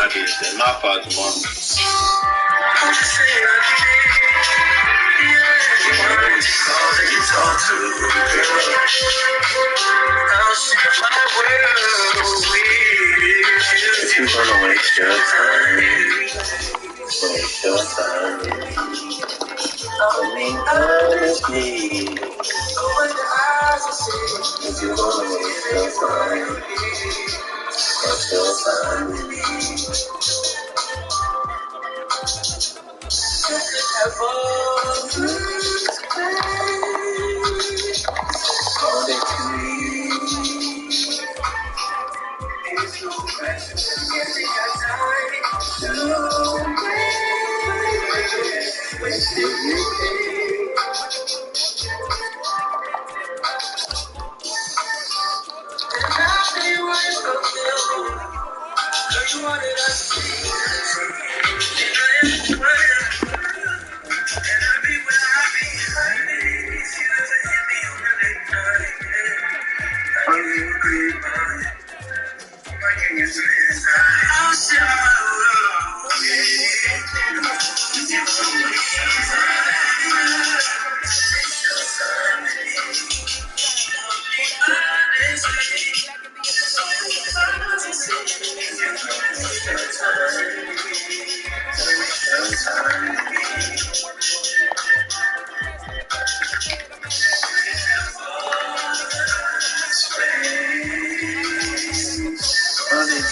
my business. My fault, tomorrow. If you're gonna waste your time, waste your time. I mean, honestly, if you're gonna waste your time, waste your time. All that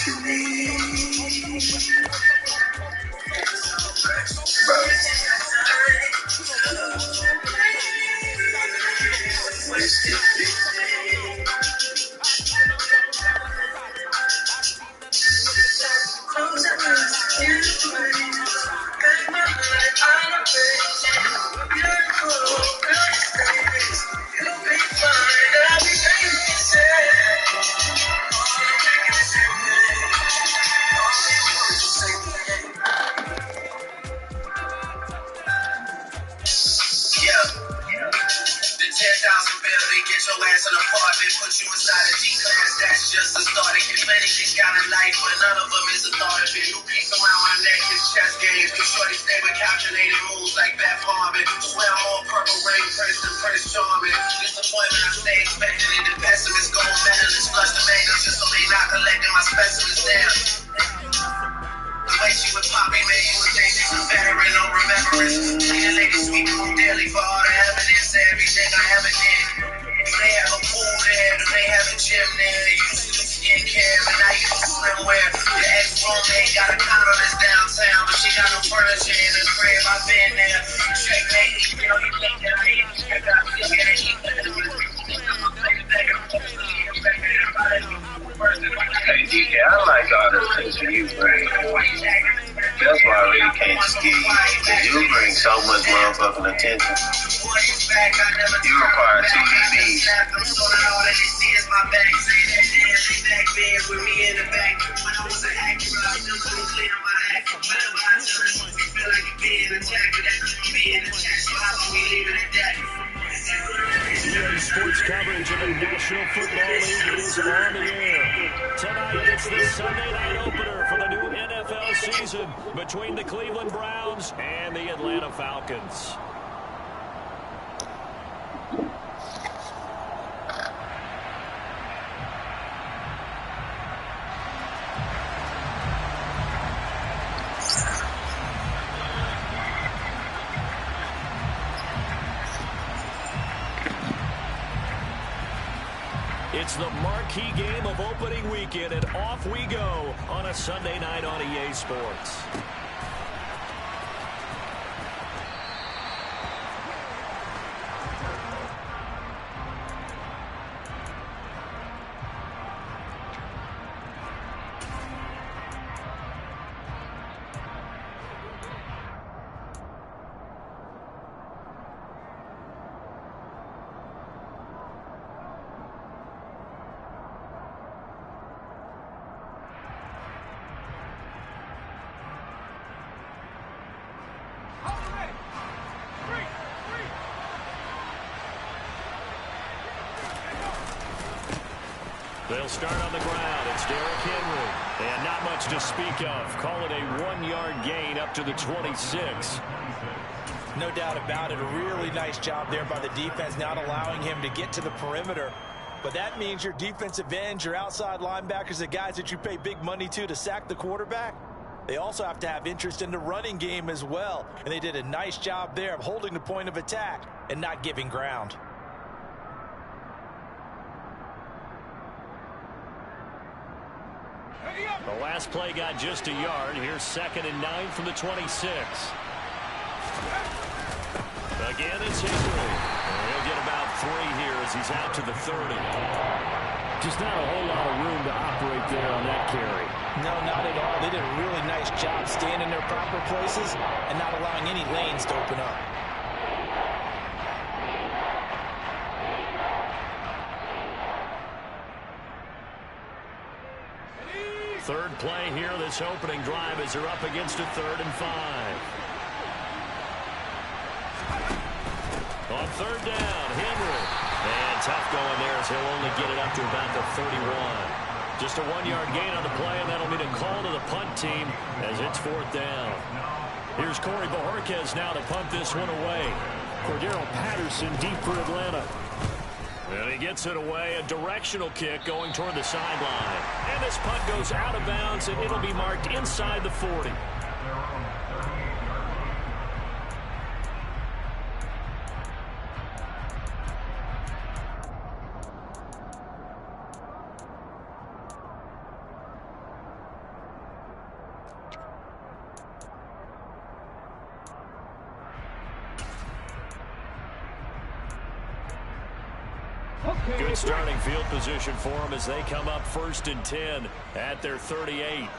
you Sports coverage of the National Football League is on the air. Tonight, it's the Sunday night opener for the new NFL season between the Cleveland Browns and the Atlanta Falcons. It's the marquee game of opening weekend, and off we go on a Sunday night on EA Sports. They'll start on the ground. It's Derrick Henry. And not much to speak of. Call it a 1-yard gain up to the 26. No doubt about it. A really nice job there by the defense, not allowing him to get to the perimeter. But that means your defensive ends, your outside linebackers, the guys that you pay big money to sack the quarterback, they also have to have interest in the running game as well. And they did a nice job there of holding the point of attack and not giving ground. The last play got just a yard. Here's 2nd and 9 from the 26. Again, it's Henry. He'll get about 3 here as he's out to the 30. Just not a whole lot of room to operate there on that carry. No, not at all. They did a really nice job staying in their proper places and not allowing any lanes to open up. Third play here, this opening drive as they're up against a 3rd and 5. On 3rd down, Henry. And tough going there as he'll only get it up to about the 31. Just a 1-yard gain on the play, and that'll be a call to the punt team as it's 4th down. Here's Corey Bojorquez now to punt this one away. Cordero Patterson deep for Atlanta. And he gets it away, a directional kick going toward the sideline. And this punt goes out of bounds, and it'll be marked inside the 40. Good starting field position for them as they come up 1st and 10 at their 38.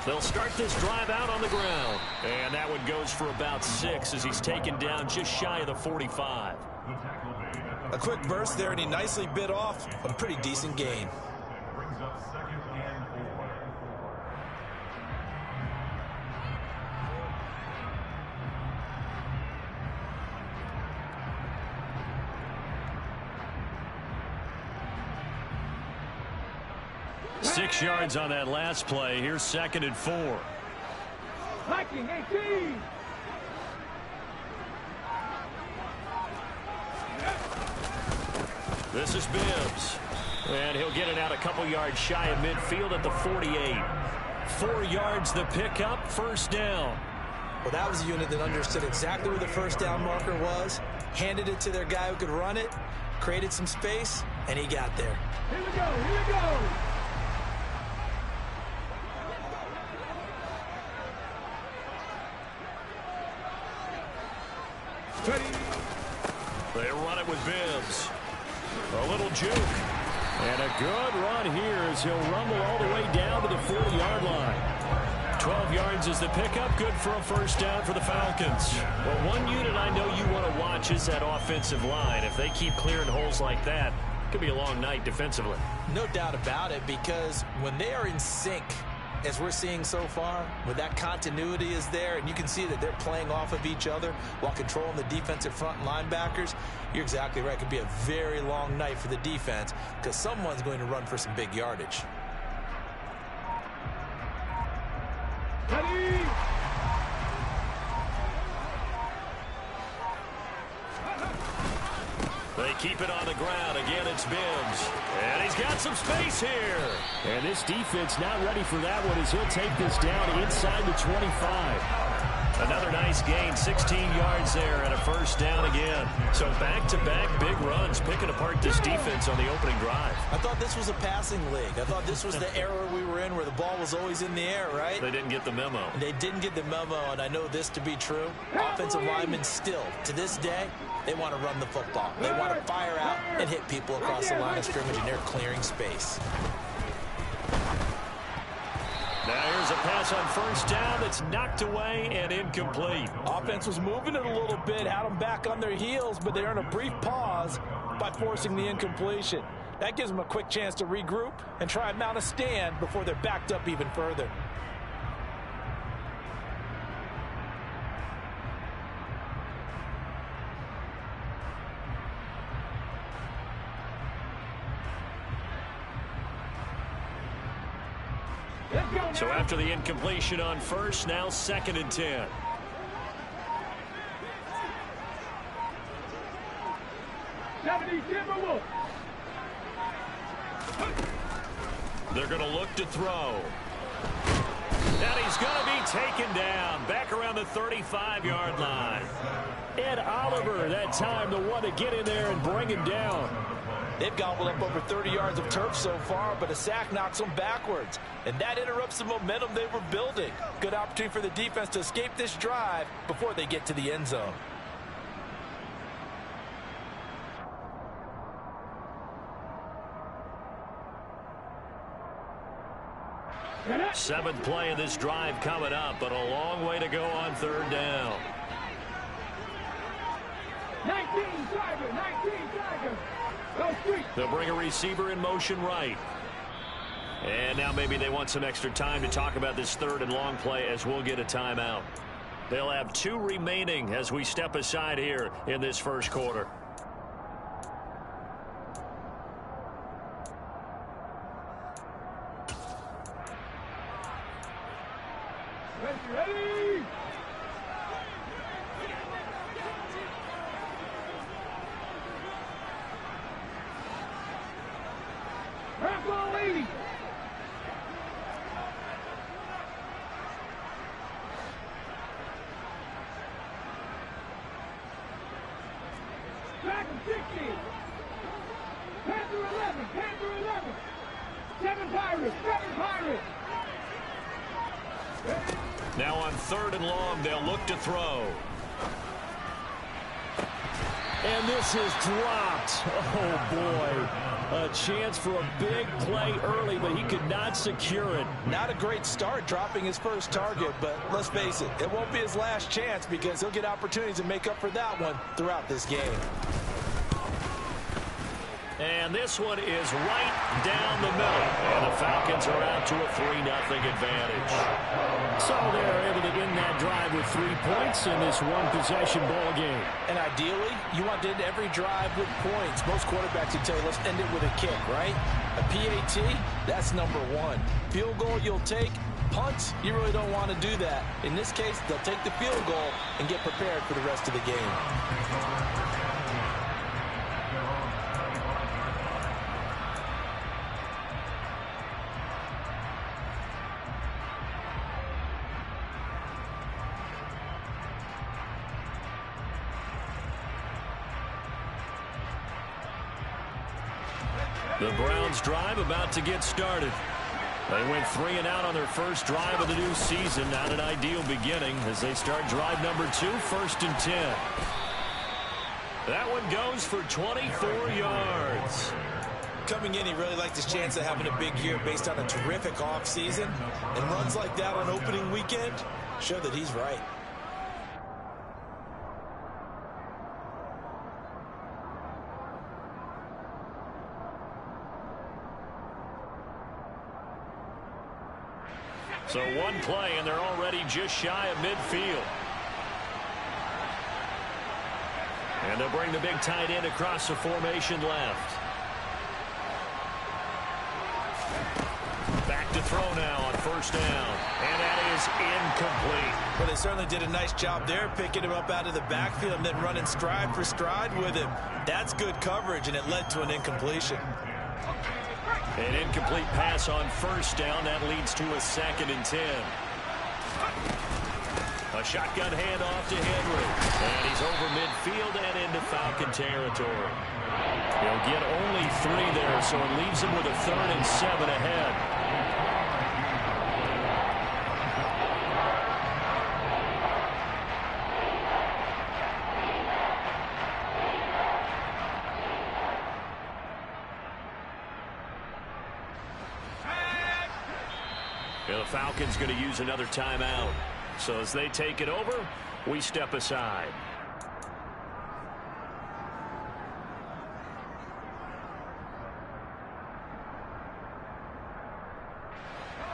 They'll start this drive out on the ground. And that one goes for about 6 as he's taken down just shy of the 45. A quick burst there, and he nicely bit off a pretty decent gain. 6 yards on that last play. Here's 2nd and 4. Viking 18. This is Bibbs. And he'll get it out a couple yards shy of midfield at the 48. 4 yards the pickup, 1st down. Well, that was a unit that understood exactly where the 1st down marker was, handed it to their guy who could run it, created some space, and he got there. Here we go, here we go. They run it with Bibbs. A little juke. And a good run here as he'll rumble all the way down to the 40-yard line. 12 yards is the pickup. Good for a 1st down for the Falcons. Well, one unit I know you want to watch is that offensive line. If they keep clearing holes like that, it could be a long night defensively. No doubt about it, because when they are in sync, as we're seeing so far, when that continuity is there and you can see that they're playing off of each other while controlling the defensive front linebackers, you're exactly right. It could be a very long night for the defense because someone's going to run for some big yardage. Ready. They keep it on the ground. Again, it's Bibbs. And he's got some space here. And this defense not ready for that one as he'll take this down inside the 25. Another nice gain, 16 yards there and a 1st down again. So back-to-back big runs, picking apart this defense on the opening drive. I thought this was a passing league. I thought this was the era we were in where the ball was always in the air, right? They didn't get the memo. They didn't get the memo, and I know this to be true. Offensive linemen still, to this day, they want to run the football. They want to fire out and hit people across the line of scrimmage, and they're clearing space. Now here's a pass on 1st down that's knocked away and incomplete. Offense was moving it a little bit, had them back on their heels, but they earned a brief pause by forcing the incompletion. That gives them a quick chance to regroup and try and mount a stand before they're backed up even further. So after the incompletion on first, now 2nd and 10. They're going to look to throw. And he's going to be taken down back around the 35-yard line. Ed Oliver, that time, the one to get in there and bring him down. They've gobbled up over 30 yards of turf so far, but a sack knocks them backwards. And that interrupts the momentum they were building. Good opportunity for the defense to escape this drive before they get to the end zone. Seventh play of this drive coming up, but a long way to go on 3rd down. 19 Tiger. Go street. They'll bring a receiver in motion right. And now maybe they want some extra time to talk about this 3rd and long play as we'll get a timeout. They'll have 2 remaining as we step aside here in this first quarter. Ready. Rambo 80. Back 60. Panther 11. 7 Pirates. Now on 3rd and long, they'll look to throw. And this is dropped. Oh, boy. A chance for a big play early, but he could not secure it. Not a great start dropping his first target, but let's face it, it won't be his last chance because he'll get opportunities to make up for that one throughout this game. And this one is right down the middle. And the Falcons are out to a 3-0 advantage. So they're able to end that drive with 3 points in this one-possession ball game. And ideally, you want to end every drive with points. Most quarterbacks would tell you, let's end it with a kick, right? A PAT, that's number 1. Field goal you'll take. Punts, you really don't want to do that. In this case, they'll take the field goal and get prepared for the rest of the game. The Browns drive about to get started. They went 3 and out on their first drive of the new season. Not an ideal beginning as they start drive number 2, 1st and 10. That one goes for 24 yards. Coming in, he really liked his chance of having a big year based on a terrific offseason. And runs like that on opening weekend show that he's right. So one play, and they're already just shy of midfield. And they'll bring the big tight end across the formation left. Back to throw now on 1st down. And that is incomplete. Well, they certainly did a nice job there, picking him up out of the backfield and then running stride for stride with him. That's good coverage, and it led to an incompletion. An incomplete pass on 1st down. That leads to a 2nd and 10. A shotgun handoff to Henry. And he's over midfield and into Falcon territory. He'll get only 3 there, so it leaves him with a 3rd and 7 ahead. The Falcons going to use another timeout. So as they take it over, we step aside.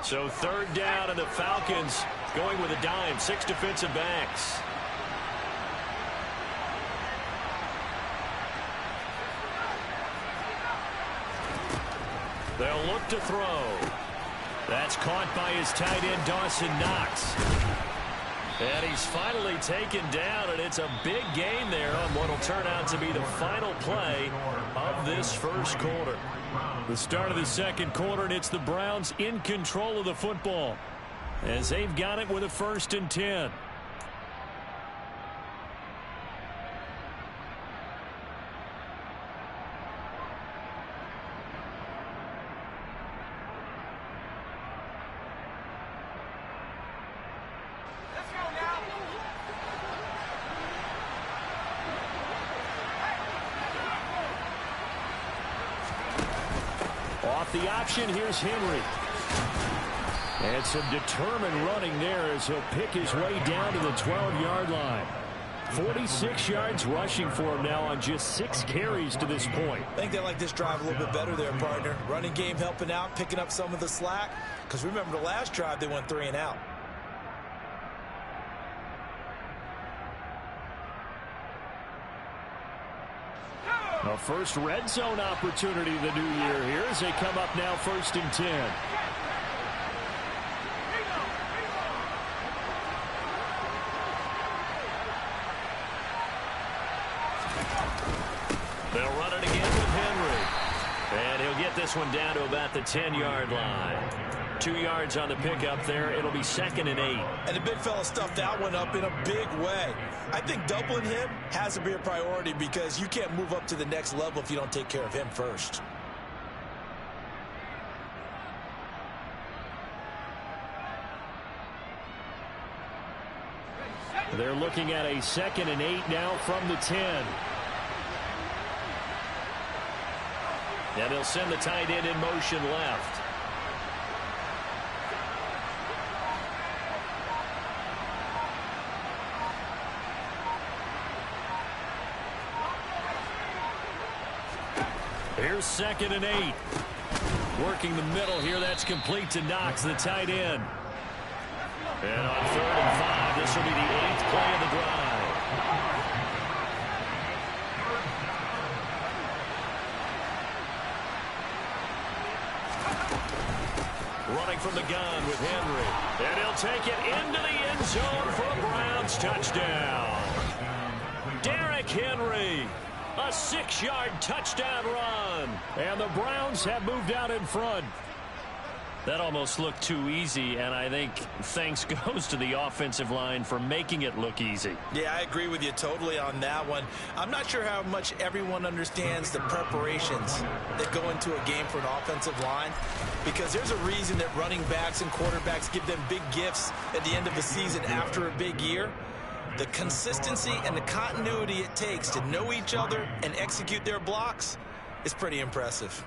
So 3rd down, and the Falcons going with a dime. 6 defensive backs. They'll look to throw. That's caught by his tight end, Dawson Knox. And he's finally taken down, and it's a big gain there on what will turn out to be the final play of this first quarter. The start of the second quarter, and it's the Browns in control of the football as they've got it with a 1st and 10. Off the option, here's Henry. And some determined running there as he'll pick his way down to the 12-yard line. 46 yards rushing for him now on just 6 carries to this point. I think they like this drive a little bit better there, partner. Running game helping out, picking up some of the slack. Because remember the last drive, they went 3 and out. A first red zone opportunity the new year here as they come up now 1st and 10. They'll run it again with Henry. And he'll get this one down to about the 10-yard line. 2 yards on the pickup there. It'll be 2nd and 8. And the big fella stuffed that one up in a big way. I think doubling him has to be a priority because you can't move up to the next level if you don't take care of him first. They're looking at a 2nd and 8 now from the 10. And they'll send the tight end in motion left. Here's 2nd and 8. Working the middle here. That's complete to Knox, the tight end. And on 3rd and 5, this will be the 8th play of the drive. Running from the gun with Henry. And he'll take it into the end zone for a Browns touchdown. Derrick Henry. A 6-yard touchdown run. And the Browns have moved out in front. That almost looked too easy, and I think thanks goes to the offensive line for making it look easy. Yeah, I agree with you totally on that one. I'm not sure how much everyone understands the preparations that go into a game for an offensive line, because there's a reason that running backs and quarterbacks give them big gifts at the end of the season after a big year. The consistency and the continuity it takes to know each other and execute their blocks is pretty impressive.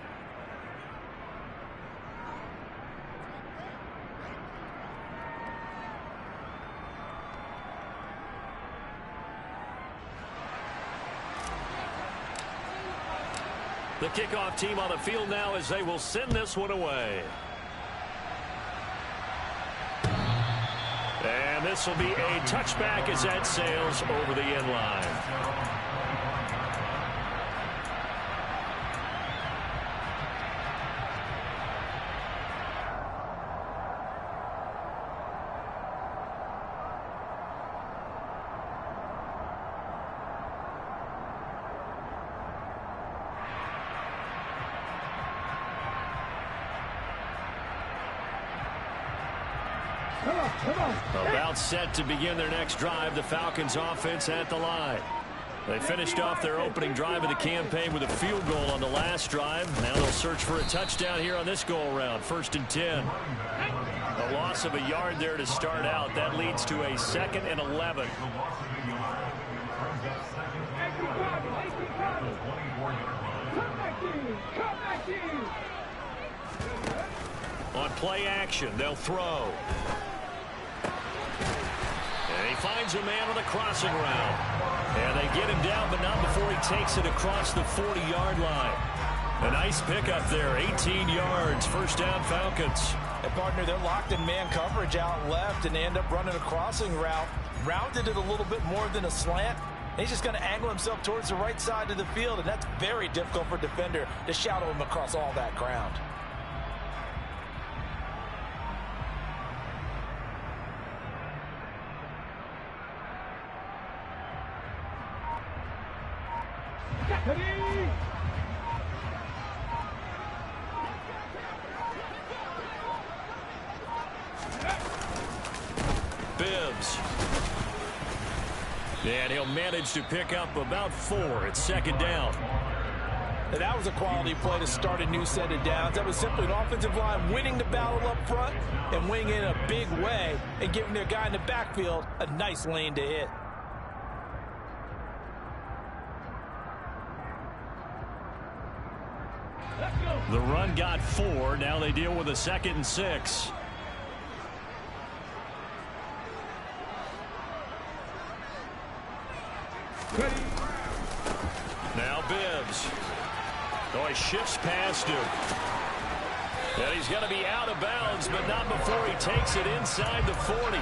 The kickoff team on the field now as they will send this one away. And this will be a touchback as that sails over the end line. About set to begin their next drive, the Falcons offense at the line. They finished off their opening drive of the campaign with a field goal on the last drive. Now they'll search for a touchdown here on this go-around. 1st and 10. A loss of a yard there to start out. That leads to a 2nd and 11. On play action, they'll throw. And he finds a man on the crossing route. And they get him down, but not before he takes it across the 40-yard line. A nice pickup there, 18 yards, 1st down Falcons. And partner, they're locked in man coverage out left, and they end up running a crossing route. Rounded it a little bit more than a slant. And he's just going to angle himself towards the right side of the field, and that's very difficult for a defender to shadow him across all that ground. Bibbs. And he'll manage to pick up about 4. It's second down. Now, that was a quality play to start a new set of downs. That was simply an offensive line winning the battle up front and winning it in a big way and giving their guy in the backfield a nice lane to hit. The run got 4. Now they deal with a 2nd and 6. Now Bibbs. Oh, he shifts past him. And he's going to be out of bounds, but not before he takes it inside the 40.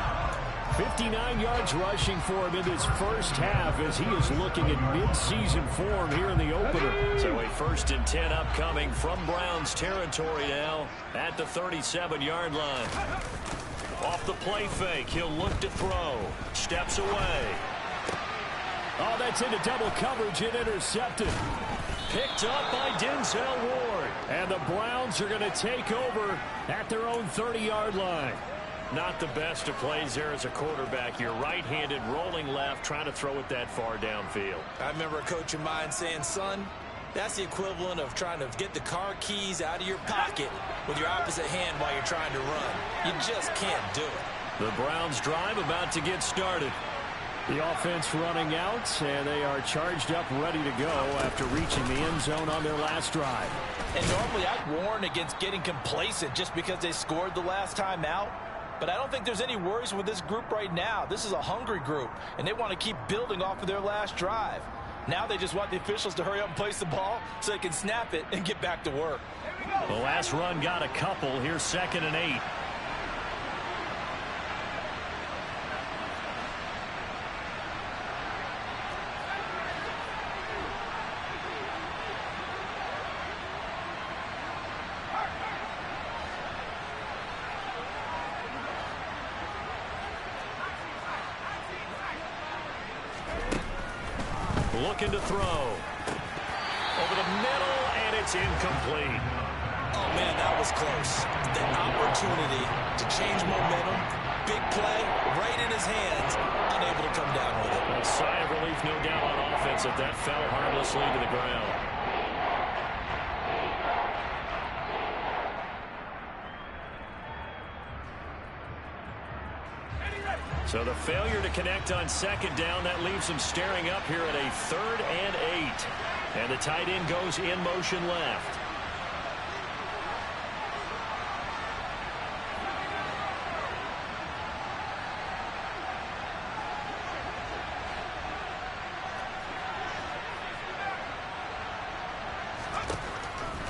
59 yards rushing for him in this first half as he is looking at mid-season form here in the opener. So a 1st and 10 upcoming from Browns territory now at the 37-yard line. Off the play fake, he'll look to throw. Steps away. Oh, that's into double coverage and intercepted. Picked up by Denzel Ward. And the Browns are going to take over at their own 30-yard line. Not the best of plays there as a quarterback. You're right-handed, rolling left, trying to throw it that far downfield. I remember a coach of mine saying, son, that's the equivalent of trying to get the car keys out of your pocket with your opposite hand while you're trying to run. You just can't do it. The Browns drive about to get started. The offense running out, and they are charged up, ready to go after reaching the end zone on their last drive. And normally I'd warn against getting complacent just because they scored the last time out. But I don't think there's any worries with this group right now. This is a hungry group, and they want to keep building off of their last drive. Now they just want the officials to hurry up and place the ball so they can snap it and get back to work. The last run got a couple. Here's 2nd and 8. Looking to throw. Over the middle, and it's incomplete. Oh, man, that was close. The opportunity to change momentum, big play, right in his hands, unable to come down with it. A sigh of relief, no doubt, on offense that that fell harmlessly to the ground. So the failure to connect on 2nd down, that leaves him staring up here at a 3rd and 8. And the tight end goes in motion left.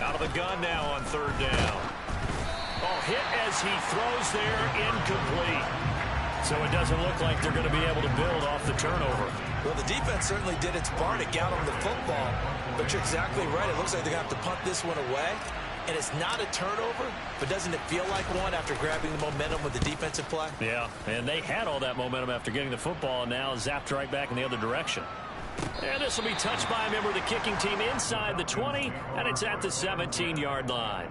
Out of the gun now on 3rd down. Oh, hit as he throws there, incomplete. So it doesn't look like they're going to be able to build off the turnover. Well, the defense certainly did its part to get on the football. But you're exactly right. It looks like they're going to have to punt this one away. And it's not a turnover, but doesn't it feel like one after grabbing the momentum with the defensive play? Yeah, and they had all that momentum after getting the football, and now zapped right back in the other direction. And this will be touched by a member of the kicking team inside the 20, and it's at the 17-yard line.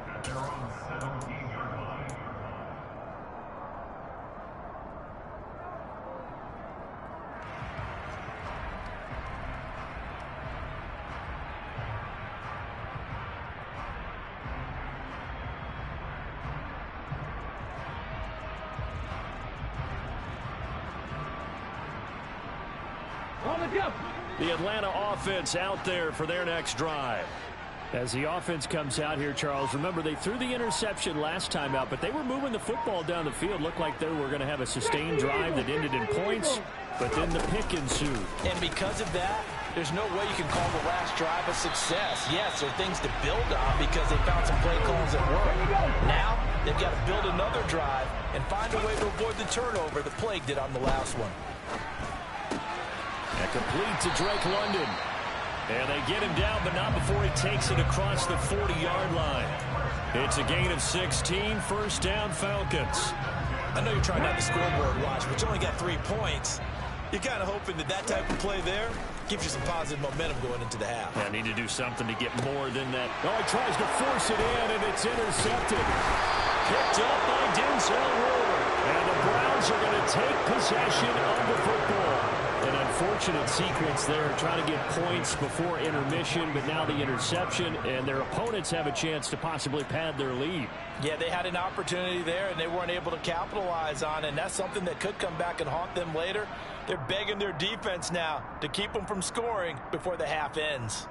The Atlanta offense out there for their next drive. As the offense comes out here, Charles, remember they threw the interception last time out, but they were moving the football down the field. Looked like they were going to have a sustained drive that ended in points, but then the pick ensued. And because of that, there's no way you can call the last drive a success. Yes, there are things to build on because they found some play calls that work. Now, they've got to build another drive and find a way to avoid the turnover that plagued it on the last one. And complete to Drake London. And they get him down, but not before he takes it across the 40-yard line. It's a gain of 16, first down Falcons. I know you're trying not to scoreboard watch, but you only got 3 points. You're kind of hoping that that type of play there gives you some positive momentum going into the half. Yeah, need to do something to get more than that. Oh, he tries to force it in, and it's intercepted. Picked up by Denzel Ward. And the Browns are going to take possession of the football. An unfortunate sequence there, trying to get points before intermission, but now the interception, and their opponents have a chance to possibly pad their lead. Yeah, they had an opportunity there, and they weren't able to capitalize on it, and that's something that could come back and haunt them later. They're begging their defense now to keep them from scoring before the half ends.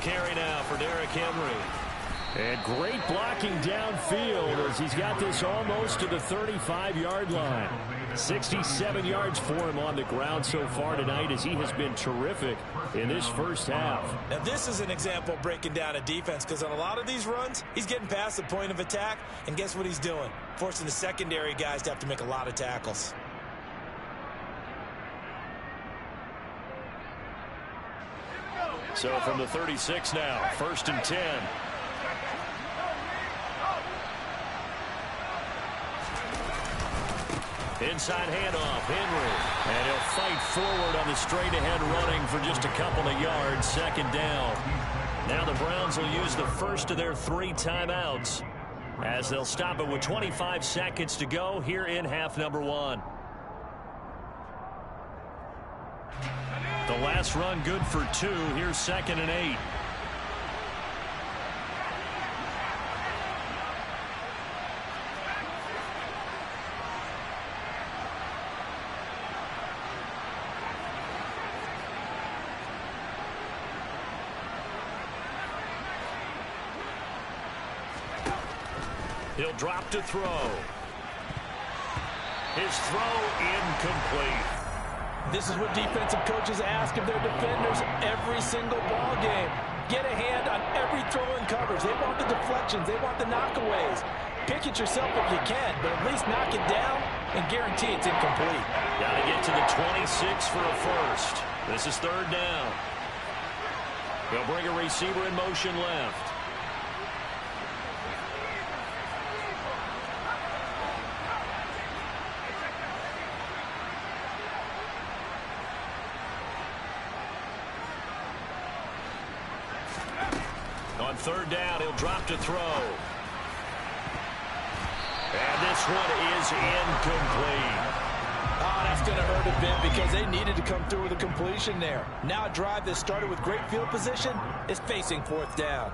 Carry now for Derrick Henry. And great blocking downfield as he's got this almost to the 35-yard line. 67 yards for him on the ground so far tonight as he has been terrific in this first half. Now this is an example of breaking down a defense, because on a lot of these runs, he's getting past the point of attack, and guess what he's doing? Forcing the secondary guys to have to make a lot of tackles. So from the 36 now, 1st and 10. Inside handoff, Henry. And he'll fight forward on the straight-ahead running for just a couple of yards, 2nd down. Now the Browns will use the first of their 3 timeouts as they'll stop it with 25 seconds to go here in half number 1. The last run good for 2. Here's 2nd and 8. He'll drop to throw. His throw incomplete. This is what defensive coaches ask of their defenders every single ball game. Get a hand on every throw and coverage. They want the deflections. They want the knockaways. Pick it yourself if you can, but at least knock it down and guarantee it's incomplete. Got to get to the 26 for a first. This is 3rd down. He'll bring a receiver in motion left. On 3rd down, he'll drop to throw. And this one is incomplete. Oh, that's going to hurt a bit because they needed to come through with a completion there. Now a drive that started with great field position is facing 4th down.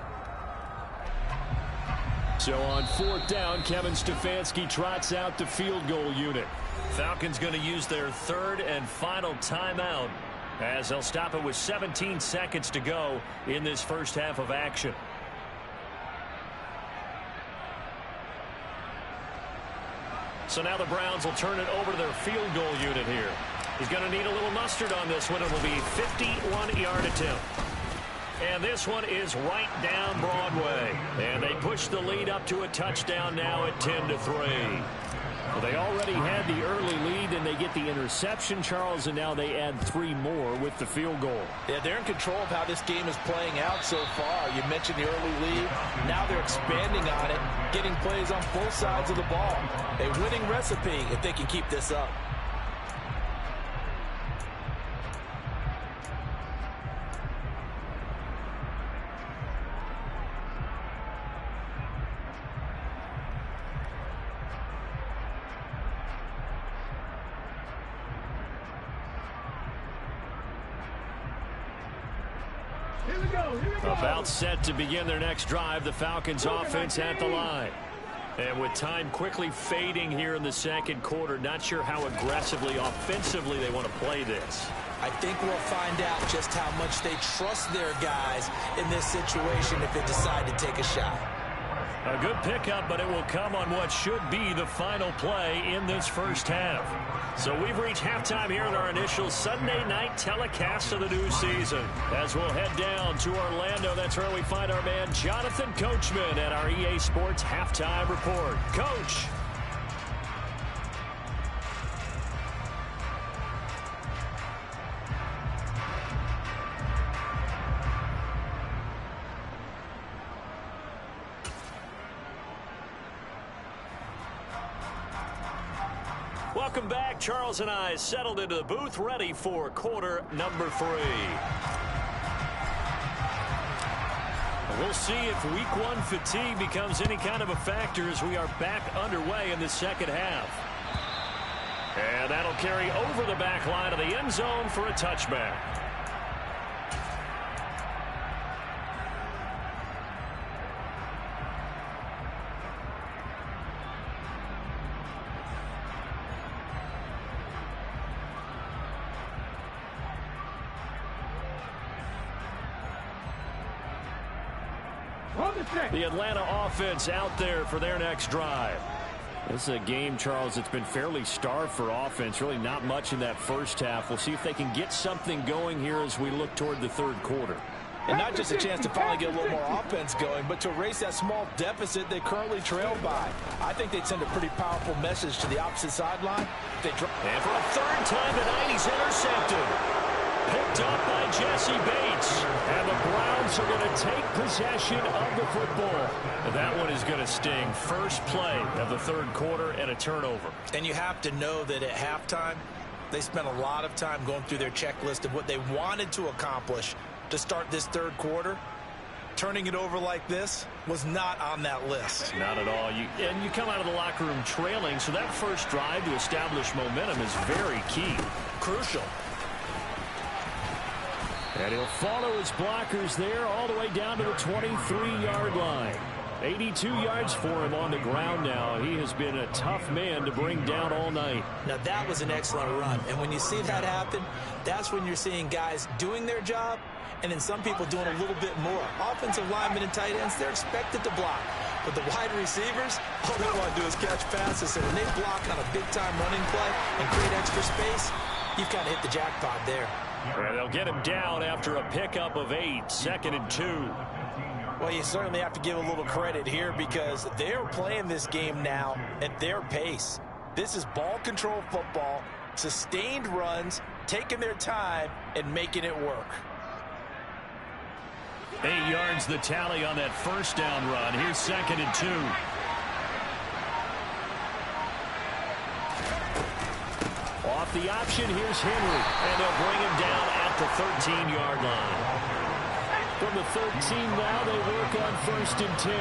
So on 4th down, Kevin Stefanski trots out the field goal unit. Falcons going to use their 3rd and final timeout as they'll stop it with 17 seconds to go in this first half of action. So now the Browns will turn it over to their field goal unit here. He's going to need a little mustard on this one. It will be 51-yard attempt. And this one is right down Broadway. And they push the lead up to a touchdown now at 10-3. Well, they already had the early lead, and they get the interception, Charles, and now they add 3 more with the field goal. Yeah, they're in control of how this game is playing out so far. You mentioned the early lead. Now they're expanding on it, getting plays on both sides of the ball. A winning recipe if they can keep this up. About set to begin their next drive, the Falcons offense at the line. And with time quickly fading here in the 2nd quarter, not sure how aggressively, offensively they want to play this. I think we'll find out just how much they trust their guys in this situation if they decide to take a shot. A good pickup, but it will come on what should be the final play in this first half. So we've reached halftime here in our initial Sunday night telecast of the new season. As we'll head down to Orlando, that's where we find our man Jonathan Coachman at our EA Sports Halftime Report. Coach. Welcome back. Charles and I settled into the booth, ready for quarter number 3. We'll see if week 1 fatigue becomes any kind of a factor as we are back underway in the second half. And that'll carry over the back line of the end zone for a touchback. The Atlanta offense out there for their next drive. This is a game, Charles, that's been fairly starved for offense. Really not much in that first half. We'll see if they can get something going here as we look toward the third quarter. And not just a chance to finally get a little more offense going, but to erase that small deficit they currently trailed by. I think they'd send a pretty powerful message to the opposite sideline. And for a third time tonight, he's intercepted. Picked up by Jesse Bates. And the Browns are going to take possession of the football. And that one is going to sting. First play of the third quarter and a turnover. And you have to know that at halftime, they spent a lot of time going through their checklist of what they wanted to accomplish to start this third quarter. Turning it over like this was not on that list. Not at all. And you come out of the locker room trailing, so that first drive to establish momentum is very key. Crucial. And he'll follow his blockers there all the way down to the 23-yard line. 82 yards for him on the ground now. He has been a tough man to bring down all night. Now, that was an excellent run. And when you see that happen, that's when you're seeing guys doing their job and then some people doing a little bit more. Offensive linemen and tight ends, they're expected to block. But the wide receivers, all they want to do is catch passes. So when they block on a big-time running play and create extra space, you've kind of hit the jackpot there. And they'll get him down after a pickup of 8, 2nd and 2. Well, you certainly have to give a little credit here because they're playing this game now at their pace. This is ball control football, sustained runs, taking their time, and making it work. 8 yards the tally on that first down run. Here's 2nd and 2. Off the option, here's Henry. And they'll bring him down at the 13-yard line. From the 13 now, they work on 1st and 10.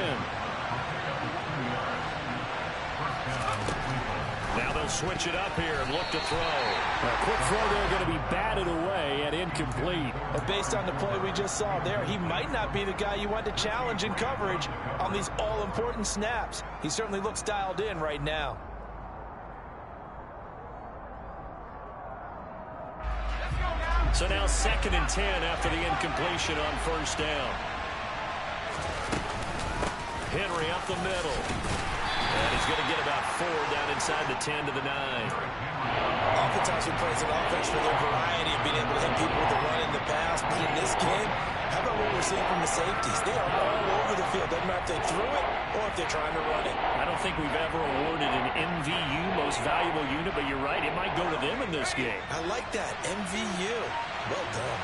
Now they'll switch it up here and look to throw. A quick throw there going to be batted away and incomplete. And based on the play we just saw there, he might not be the guy you want to challenge in coverage on these all-important snaps. He certainly looks dialed in right now. So now 2nd and 10 after the incompletion on 1st down. Henry up the middle. And he's going to get about 4 down inside the 10 to the 9. Oftentimes we praise an offense for their variety of being able to hit people with the run in the pass. But in this game, how about what we're seeing from the safeties? They are all over the field. Doesn't matter if they threw it or if they're trying to run it. I don't think we've ever awarded an MVU, most valuable unit, but you're right, it might go to them in this game. I like that, MVU. Well done.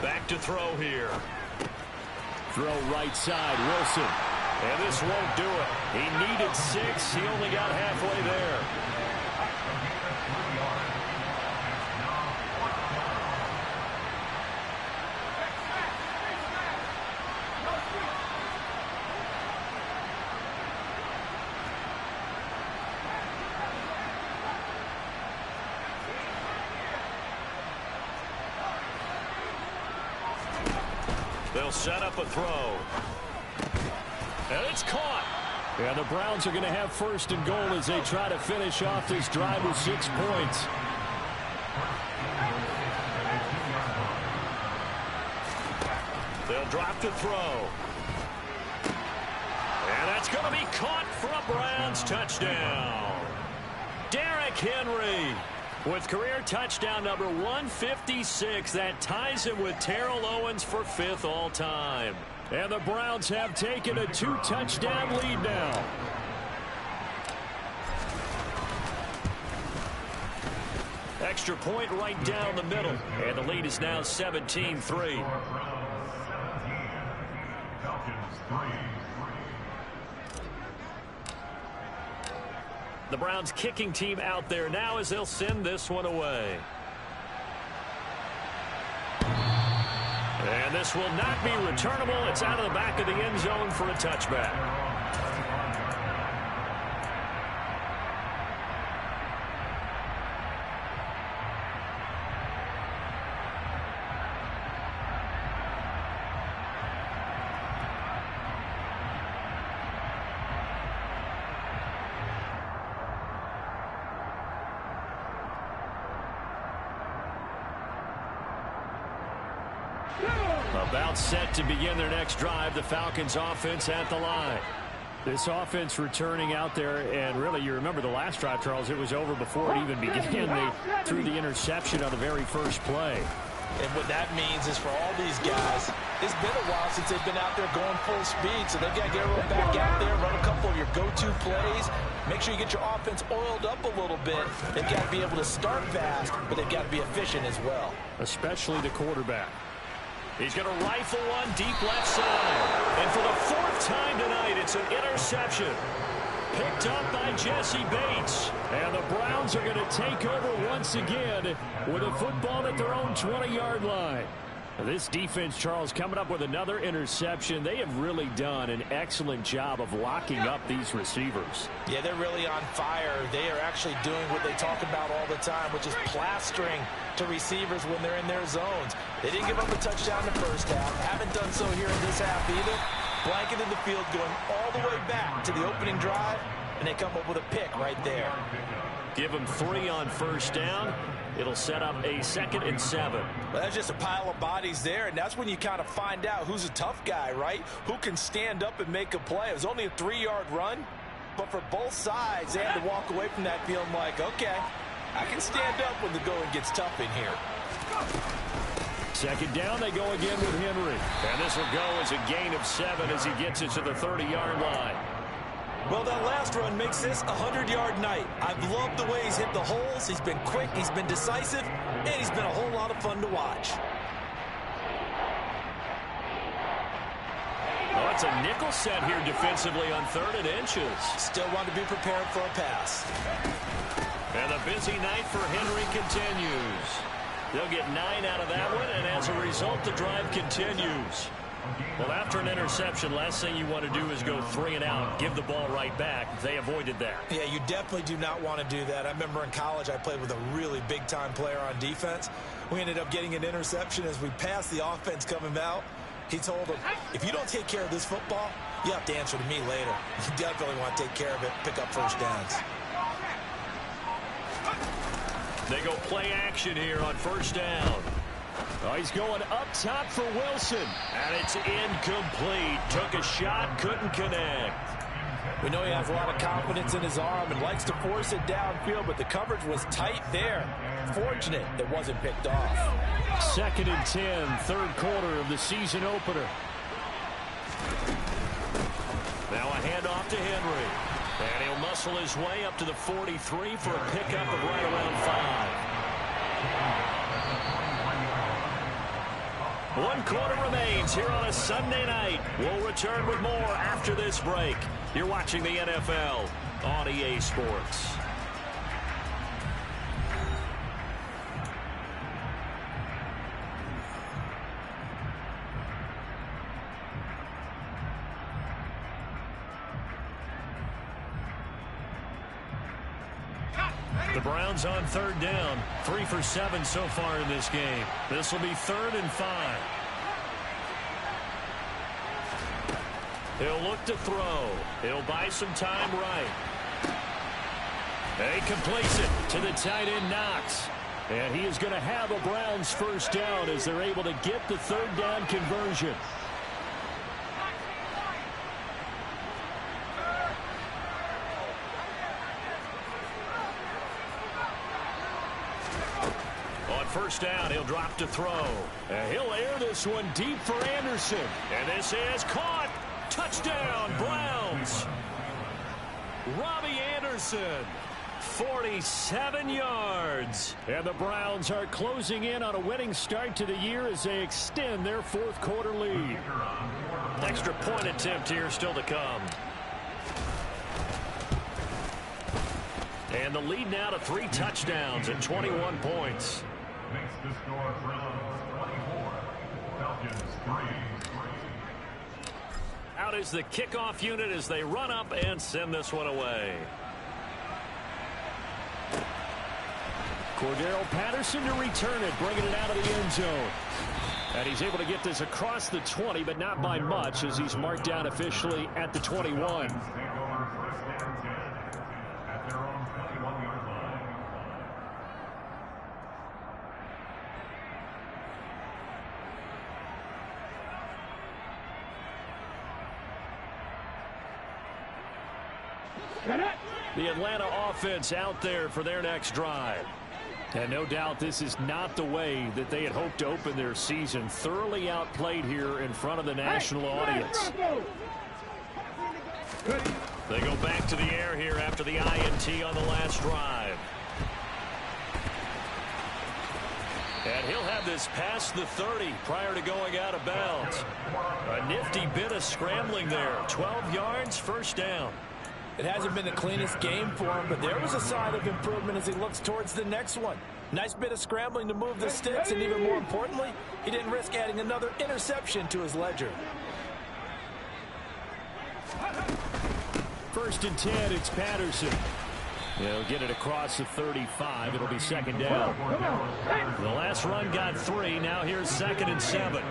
Back to throw here. Throw right side, Wilson. And this won't do it. He needed 6. He only got halfway there. They'll set up a throw. And it's caught. And the Browns are going to have 1st and goal as they try to finish off this drive with 6 points. They'll drop the throw. And that's going to be caught for a Browns touchdown. Derrick Henry with career touchdown number 156. That ties him with Terrell Owens for 5th all-time. And the Browns have taken a 2-touchdown lead now. Extra point right down the middle. And the lead is now 17-3. The Browns kicking team out there now as they'll send this one away. And this will not be returnable. It's out of the back of the end zone for a touchback. About set to begin their next drive. The Falcons offense at the line. This offense returning out there, and really, you remember the last drive, Charles, it was over before it even began. They threw the interception on the very first play. And what that means is for all these guys, it's been a while since they've been out there going full speed, so they've got to get everyone back out there, run a couple of your go-to plays, make sure you get your offense oiled up a little bit. They've got to be able to start fast, but they've got to be efficient as well. Especially the quarterback. He's going to rifle one deep left side. And for the fourth time tonight, it's an interception. Picked up by Jesse Bates. And the Browns are going to take over once again with a football at their own 20-yard line. This defense, Charles, coming up with another interception. They have really done an excellent job of locking up these receivers. Yeah, they're really on fire. They are actually doing what they talk about all the time, which is plastering to receivers when they're in their zones. They didn't give up a touchdown in the first half. Haven't done so here in this half either. Blanketed the field going all the way back to the opening drive, and they come up with a pick right there. Give them 3 on first down. It'll set up a 2nd and 7. Well, that's just a pile of bodies there, and that's when you kind of find out who's a tough guy, right? Who can stand up and make a play. It was only a 3-yard run, but for both sides, they had to walk away from that feeling like, okay, I can stand up when the going gets tough in here. 2nd down, they go again with Henry. And this will go as a gain of 7 as he gets it to the 30-yard line. Well, that last run makes this a 100-yard night. I've loved the way he's hit the holes. He's been quick, he's been decisive, and he's been a whole lot of fun to watch. Oh, it's a nickel set here defensively on 3rd and inches. Still want to be prepared for a pass. And the busy night for Henry continues. They'll get 9 out of that one, and as a result, the drive continues. Well, after an interception, last thing you want to do is go 3 and out, give the ball right back. They avoided that. Yeah, you definitely do not want to do that. I remember in college I played with a really big-time player on defense. We ended up getting an interception as we passed the offense coming out. He told him, if you don't take care of this football, you have to answer to me later. You definitely want to take care of it, pick up first downs. They go play action here on first down. Oh, he's going up top for Wilson. And it's incomplete. Took a shot, couldn't connect. We know he has a lot of confidence in his arm and likes to force it downfield, but the coverage was tight there. Fortunate it wasn't picked off. 2nd and 10, 3rd quarter of the season opener. Now a handoff to Henry. And he'll muscle his way up to the 43 for a pickup of right around 5. 1 quarter remains here on a Sunday night. We'll return with more after this break. You're watching the NFL on EA Sports. The Browns on 3rd down. 3 for 7 so far in this game. This will be 3rd and 5. He'll look to throw. He'll buy some time right. He completes it to the tight end Knox. And he is going to have a Browns first down as they're able to get the 3rd down conversion. First down, he'll drop to throw. And he'll air this one deep for Anderson. And this is caught. Touchdown, Browns. Robbie Anderson 47 yards. And the Browns are closing in on a winning start to the year as they extend their fourth quarter lead. Extra point attempt here still to come. And the lead now to 3 touchdowns and 21 points. Makes the score Browns 24, Falcons 3. Out is the kickoff unit as they run up and send this one away. Cordero Patterson to return it, bringing it out of the end zone. And he's able to get this across the 20, but not by much as he's marked down officially at the 21. The Atlanta offense out there for their next drive. And no doubt this is not the way that they had hoped to open their season. Thoroughly outplayed here in front of the national audience. They go back to the air here after the INT on the last drive. And he'll have this past the 30 prior to going out of bounds. A nifty bit of scrambling there. 12 yards, first down. It hasn't been the cleanest game for him, but there was a sign of improvement as he looks towards the next one. Nice bit of scrambling to move the sticks, and even more importantly, he didn't risk adding another interception to his ledger. First and 10, it's Patterson. They'll get it across the 35. It'll be second down. The last run got 3. Now here's 2nd and 7.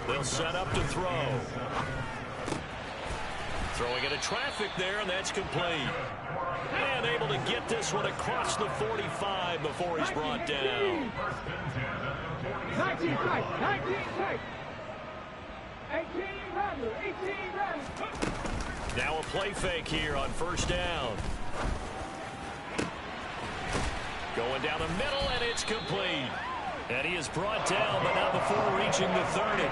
They'll set up to throw. Throwing into traffic there, and that's complete. And able to get this one across the 45 before he's brought down. 19 tight, 19 tight. 18 rather, 18 rather. Now a play fake here on first down. Going down the middle, and it's complete. And he is brought down, but not before reaching the 30.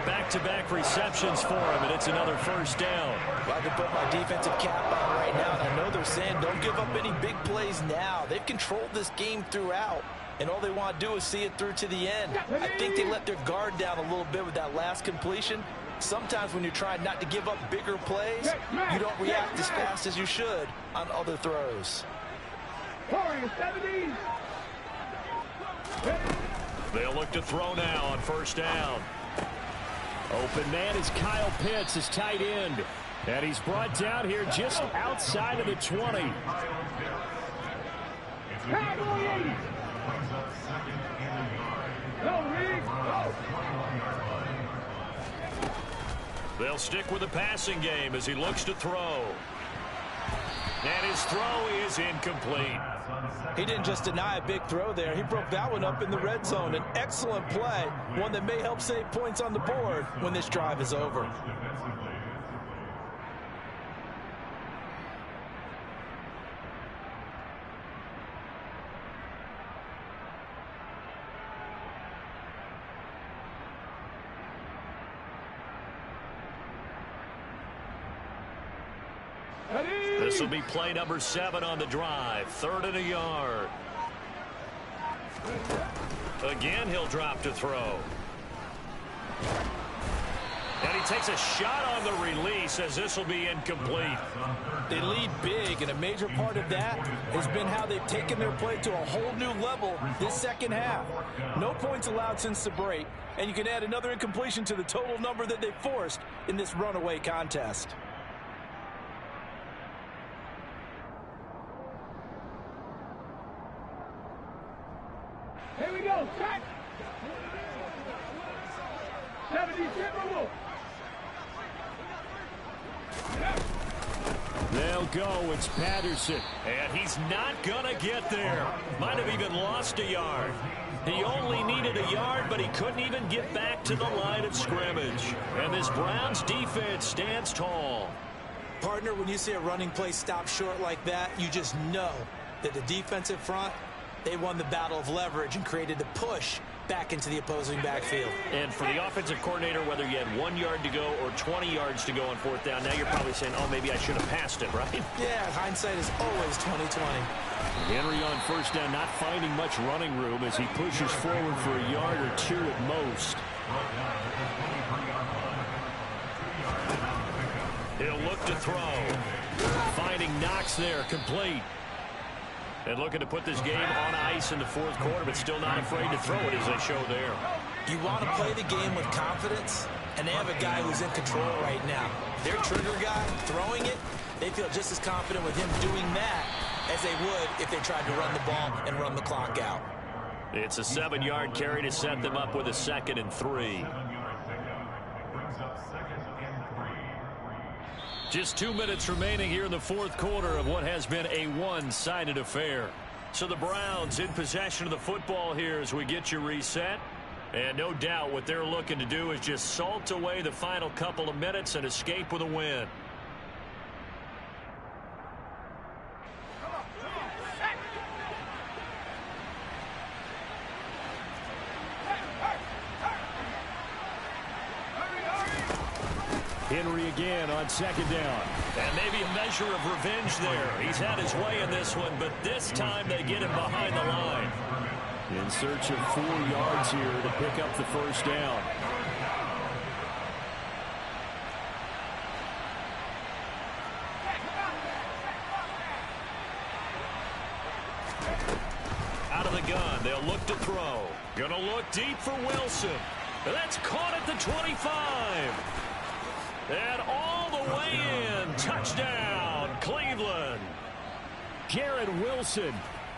Back-to-back receptions for him, and it's another first down. Well, I can put my defensive cap on right now, and I know they're saying don't give up any big plays now. They've controlled this game throughout, and all they want to do is see it through to the end. I think they let their guard down a little bit with that last completion. Sometimes when you're trying not to give up bigger plays, you don't react as fast as you should on other throws. They'll look to throw now on first down. Open man is Kyle Pitts, his tight end. And he's brought down here just outside of the 20. They'll stick with the passing game as he looks to throw. And his throw is incomplete. He didn't just deny a big throw there. He broke that one up in the red zone. An excellent play, one that may help save points on the board when this drive is over. This will be play number 7 on the drive. 3rd and a yard. Again, he'll drop to throw. And he takes a shot on the release as this will be incomplete. They lead big, and a major part of that has been how they've taken their play to a whole new level this second half. No points allowed since the break, and you can add another incompletion to the total number that they forced in this runaway contest. Here we go, cut! 70 Timberwolves! They'll go. It's Patterson. And he's not going to get there. Might have even lost a yard. He only needed a yard, but he couldn't even get back to the line of scrimmage. And this Browns defense stands tall. Partner, when you see a running play stop short like that, you just know that the defensive front, they won the battle of leverage and created the push back into the opposing backfield. And for the offensive coordinator, whether you had 1 yard to go or 20 yards to go on 4th down, now you're probably saying, oh, maybe I should have passed it, right? Yeah, hindsight is always 20/20. Henry on 1st down, not finding much running room as he pushes forward for a yard or 2 at most. He'll look to throw. Finding Knox there, complete. And looking to put this game on ice in the 4th quarter, but still not afraid to throw it as they show there. You want to play the game with confidence, and they have a guy who's in control right now. Their trigger guy, throwing it, they feel just as confident with him doing that as they would if they tried to run the ball and run the clock out. It's a 7-yard carry to set them up with a 2nd and 3. Just 2 minutes remaining here in the 4th quarter of what has been a one-sided affair. So the Browns in possession of the football here as we get you reset. And no doubt what they're looking to do is just salt away the final couple of minutes and escape with a win. Henry again on 2nd down. And maybe a measure of revenge there. He's had his way in this one, but this time they get him behind the line. In search of 4 yards here to pick up the 1st down. Out of the gun, they'll look to throw. Gonna look deep for Wilson. That's caught at the 25. And all the way in. Touchdown, Cleveland. Garrett Wilson,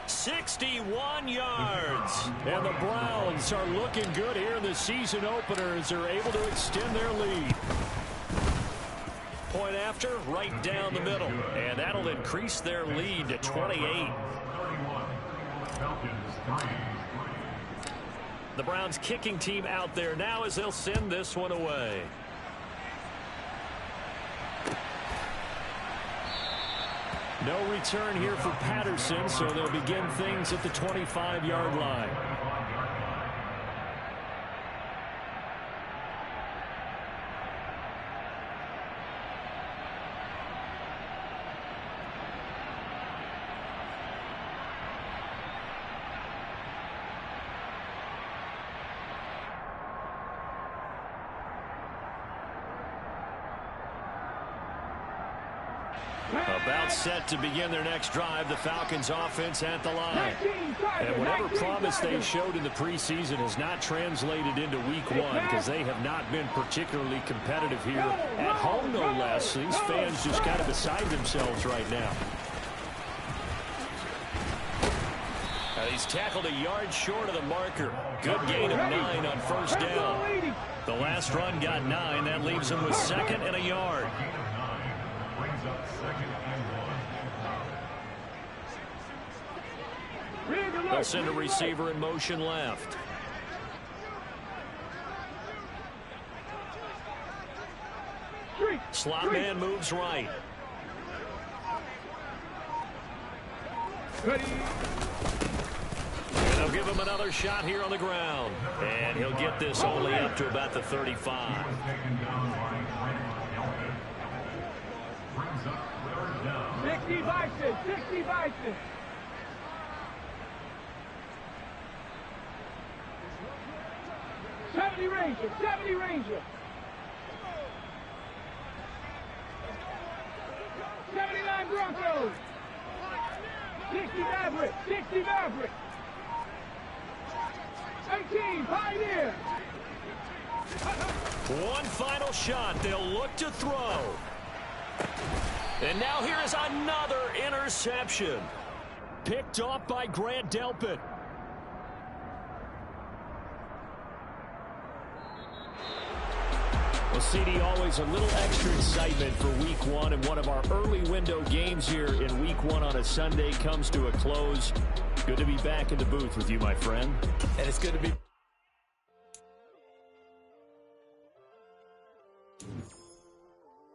61 yards. And the Browns are looking good here in the season opener as they're able to extend their lead. Point after, right down the middle. And that'll increase their lead to 28. The Browns kicking team out there now as they'll send this one away. No return here for Patterson, so they'll begin things at the 25-yard line. About set to begin their next drive, the Falcons offense at the line. And whatever promise they showed in the preseason has not translated into week 1 because they have not been particularly competitive here at home, no less. These fans just kind of beside themselves right now. He's tackled a yard short of the marker. Good gain of 9 on 1st down. The last run got 9. That leaves him with 2nd and a yard. They'll send a receiver in motion left. Slot man moves right. And they'll give him another shot here on the ground. And he'll get this only up to about the 35. 60 Bison, 60 Bison. Ranger, 70 Ranger. 79 Broncos. 60 Maverick, 60 Maverick. 18 Pioneer. One final shot. They'll look to throw. And now here is another interception. Picked off by Grant Delpit. Well, CD, always a little extra excitement for week 1, and one of our early window games here in week 1 on a Sunday comes to a close. Good to be back in the booth with you, my friend. And it's good to be